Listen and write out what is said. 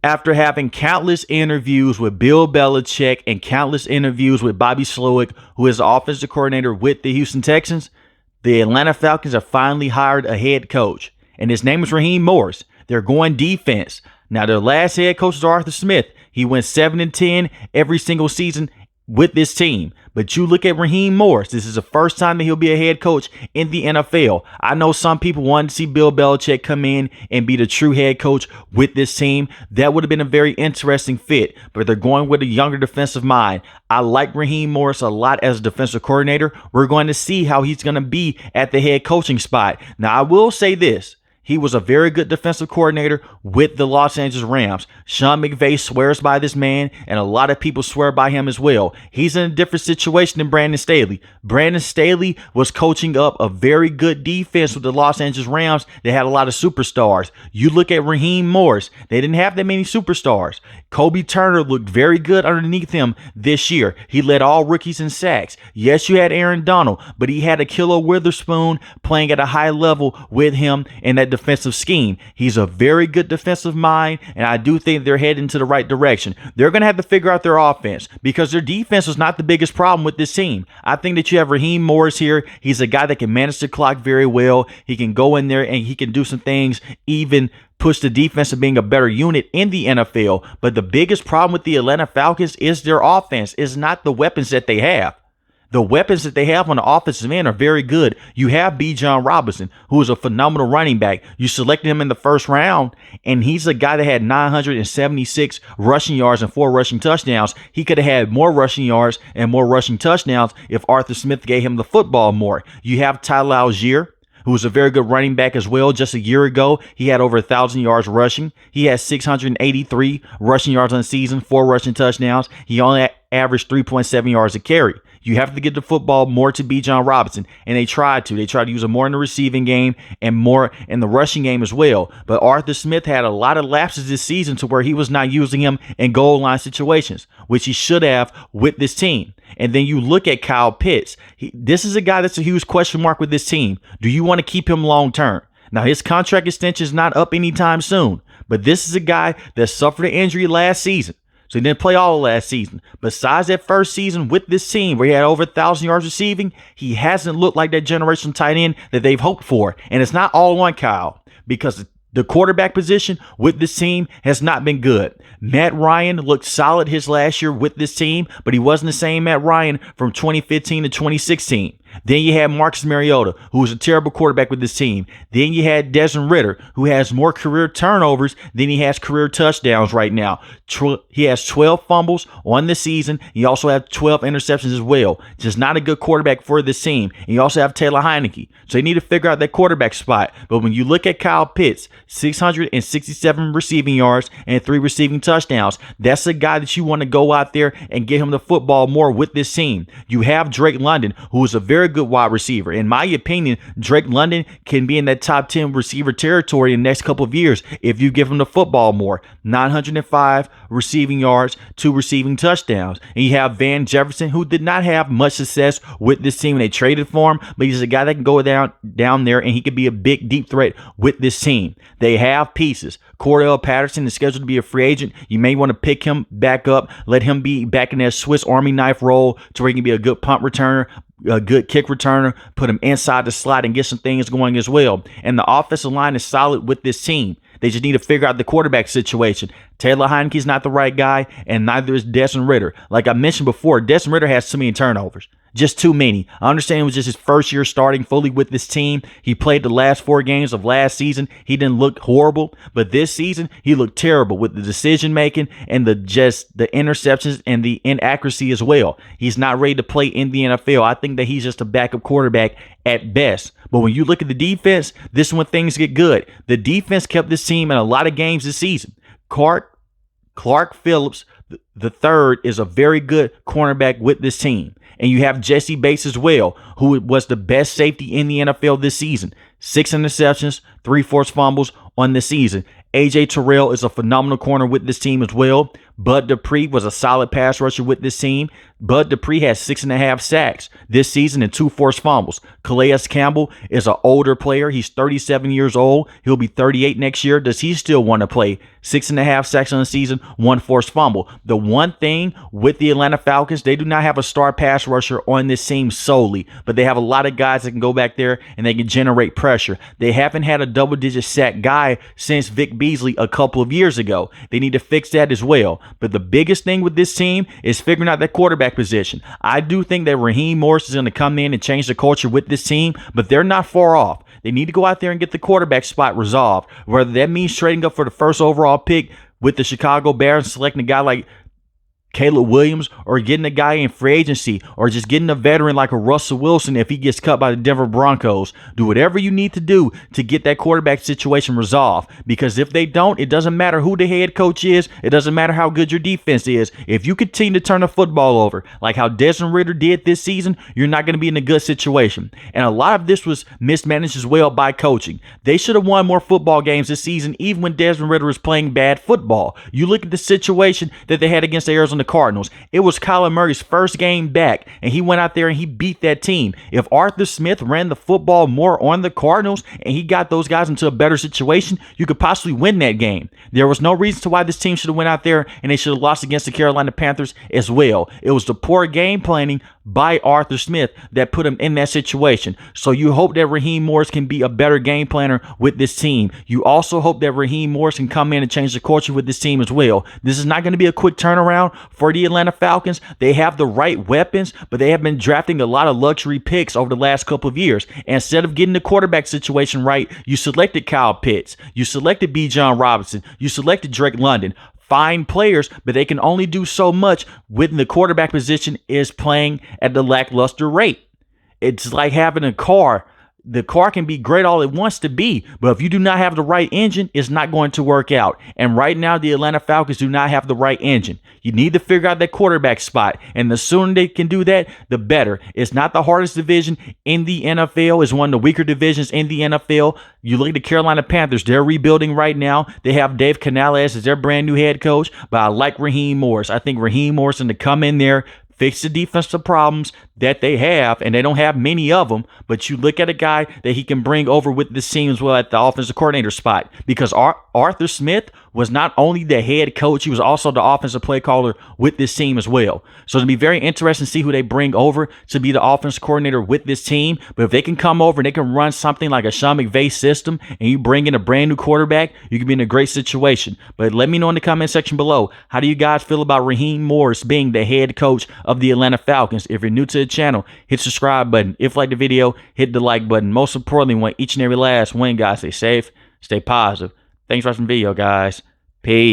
After having countless interviews with Bill Belichick and countless interviews with Bobby Slowick, who is the offensive coordinator with the Houston Texans, the Atlanta Falcons have finally hired a head coach, and his name is Raheem Morris. They're going defense. Now, their last head coach is Arthur Smith. He went 7-10 every single season with this team. But you look at Raheem Morris. This is the first time that he'll be a head coach in the NFL. I know some people wanted to see Bill Belichick come in and be the true head coach with this team. That would have been a very interesting fit, but they're going with a younger defensive mind. I like Raheem Morris a lot as a defensive coordinator. We're going to see how he's going to be at the head coaching spot. Now, I will say this. He was a very good defensive coordinator with the Los Angeles Rams. Sean McVay swears by this man, and a lot of people swear by him as well. He's in a different situation than Brandon Staley. Brandon Staley was coaching up a very good defense with the Los Angeles Rams. They had a lot of superstars. You look at Raheem Morris. They didn't have that many superstars. Kobe Turner looked very good underneath him this year. He led all rookies in sacks. Yes, you had Aaron Donald, but he had Ahkello Witherspoon playing at a high level with him in that defensive scheme. He's a very good defensive mind, and I do think they're heading to the right direction. They're going to have to figure out their offense because their defense is not the biggest problem with this team. I think that you have Raheem Morris here. He's a guy that can manage the clock very well. He can go in there and he can do some things, even push the defense to being a better unit in the NFL. But the biggest problem with the Atlanta Falcons is their offense. It's not the weapons that they have. The weapons that they have on the offensive end are very good. You have Bijan Robinson, who is a phenomenal running back. You selected him in the first round, and he's a guy that had 976 rushing yards and 4 rushing touchdowns. He could have had more rushing yards and more rushing touchdowns if Arthur Smith gave him the football more. You have Tyler Algier, who was a very good running back as well. Just a year ago, he had over 1,000 yards rushing. He had 683 rushing yards on the season, 4 rushing touchdowns. He only averaged 3.7 yards a carry. You have to get the football more to Bijan Robinson, and they tried to. They tried to use him more in the receiving game and more in the rushing game as well. But Arthur Smith had a lot of lapses this season to where he was not using him in goal line situations, which he should have with this team. And then you look at Kyle Pitts. This is a guy that's a huge question mark with this team. Do you want to keep him long term? Now, his contract extension is not up anytime soon, but this is a guy that suffered an injury last season. So he didn't play all of last season. Besides that first season with this team where he had over 1,000 yards receiving, he hasn't looked like that generational tight end that they've hoped for. And it's not all on Kyle, because the quarterback position with this team has not been good. Matt Ryan looked solid his last year with this team, but he wasn't the same Matt Ryan from 2015 to 2016. Then you had Marcus Mariota, who was a terrible quarterback with this team. Then you had Desmond Ridder, who has more career turnovers than he has career touchdowns right now. He has 12 fumbles on the season. He also has 12 interceptions as well. Just not a good quarterback for this team. And you also have Taylor Heineke. So you need to figure out that quarterback spot. But when you look at Kyle Pitts, 667 receiving yards and 3 receiving touchdowns, that's a guy that you want to go out there and get him the football more with this team. You have Drake London, who is a very good wide receiver. In my opinion, Drake London can be in that top 10 receiver territory in the next couple of years if you give him the football more. 905 receiving yards, 2 receiving touchdowns. And you have Van Jefferson, who did not have much success with this team when they traded for him, but he's a guy that can go down there and he could be a big, deep threat with this team. They have pieces. Cordell Patterson is scheduled to be a free agent. You may want to pick him back up, let him be back in that Swiss Army knife role to where he can be a good punt returner, a good kick returner, put him inside the slot and get some things going as well. And the offensive line is solid with this team. They just need to figure out the quarterback situation. Taylor Heineke's not the right guy, and neither is Desmond Ridder. Like I mentioned before, Desmond Ridder has too many turnovers. Just too many. I understand it was just his first year starting fully with this team. He played the last 4 games of last season. He didn't look horrible, but this season he looked terrible with the decision making and the interceptions and the inaccuracy as well. He's not ready to play in the NFL. I think that he's just a backup quarterback at best. But when you look at the defense, this is when things get good. The defense kept this team in a lot of games this season. Clark Phillips the third is a very good cornerback with this team. And you have Jesse Bates as well, who was the best safety in the NFL this season. 6 interceptions, 3 forced fumbles on the season. AJ Terrell is a phenomenal corner with this team as well. Bud Dupree was a solid pass rusher with this team. Bud Dupree has 6.5 sacks this season and 2 forced fumbles. Calais Campbell is an older player. He's 37 years old. He'll be 38 next year. Does he still want to play? 6.5 sacks on the season, 1 forced fumble. The one thing with the Atlanta Falcons, they do not have a star pass rusher on this team solely, but they have a lot of guys that can go back there and they can generate pressure. They haven't had a double-digit sack guy since Vic Beasley a couple of years ago. They need to fix that as well. But the biggest thing with this team is figuring out that quarterback position. I do think that Raheem Morris is going to come in and change the culture with this team, but they're not far off. They need to go out there and get the quarterback spot resolved, whether that means trading up for the first overall pick with the Chicago Bears and selecting a guy like Caleb Williams, or getting a guy in free agency, or just getting a veteran like a Russell Wilson if he gets cut by the Denver Broncos. Do whatever you need to do to get that quarterback situation resolved, because if they don't, it doesn't matter who the head coach is. It doesn't matter how good your defense is. If you continue to turn the football over like how Desmond Ridder did this season, you're not going to be in a good situation. And a lot of this was mismanaged as well by coaching. They should have won more football games this season, even when Desmond Ridder was playing bad football. You look at the situation that they had against the Arizona Cardinals. It was Kyler Murray's first game back, and he went out there and he beat that team. If Arthur Smith ran the football more on the Cardinals and he got those guys into a better situation, you could possibly win that game. There was no reason to why this team should have went out there and they should have lost against the Carolina Panthers as well. It was the poor game planning by Arthur Smith that put him in that situation. So you hope that Raheem Morris can be a better game planner with this team. You also hope that Raheem Morris can come in and change the culture with this team as well. This is not going to be a quick turnaround for the Atlanta Falcons. They have the right weapons, but they have been drafting a lot of luxury picks over the last couple of years. And instead of getting the quarterback situation right, you selected Kyle Pitts, you selected Bijan Robinson, you selected Drake London. Fine players, but they can only do so much when the quarterback position is playing at the lackluster rate. It's like having a car. The car can be great all it wants to be, but if you do not have the right engine, it's not going to work out. And right now, the Atlanta Falcons do not have the right engine. You need to figure out that quarterback spot, and the sooner they can do that, the better. It's not the hardest division in the NFL. It's one of the weaker divisions in the NFL. You look at the Carolina Panthers. They're rebuilding right now. They have Dave Canales as their brand new head coach, but I like Raheem Morris. I think Raheem Morris is going to come in there, fix the defensive problems that they have, and they don't have many of them, but you look at a guy that he can bring over with this team as well at the offensive coordinator spot, because Arthur Smith was not only the head coach, he was also the offensive play caller with this team as well. So it'll be very interesting to see who they bring over to be the offensive coordinator with this team. But if they can come over and they can run something like a Sean McVay system and you bring in a brand new quarterback, you can be in a great situation. But let me know in the comment section below, how do you guys feel about Raheem Morris being the head coach of the Atlanta Falcons? If you're new to the channel, hit the subscribe button. If you like the video, hit the like button. Most importantly, want each and every last one, guys, stay safe, stay positive. Thanks for watching the video, guys. Peace.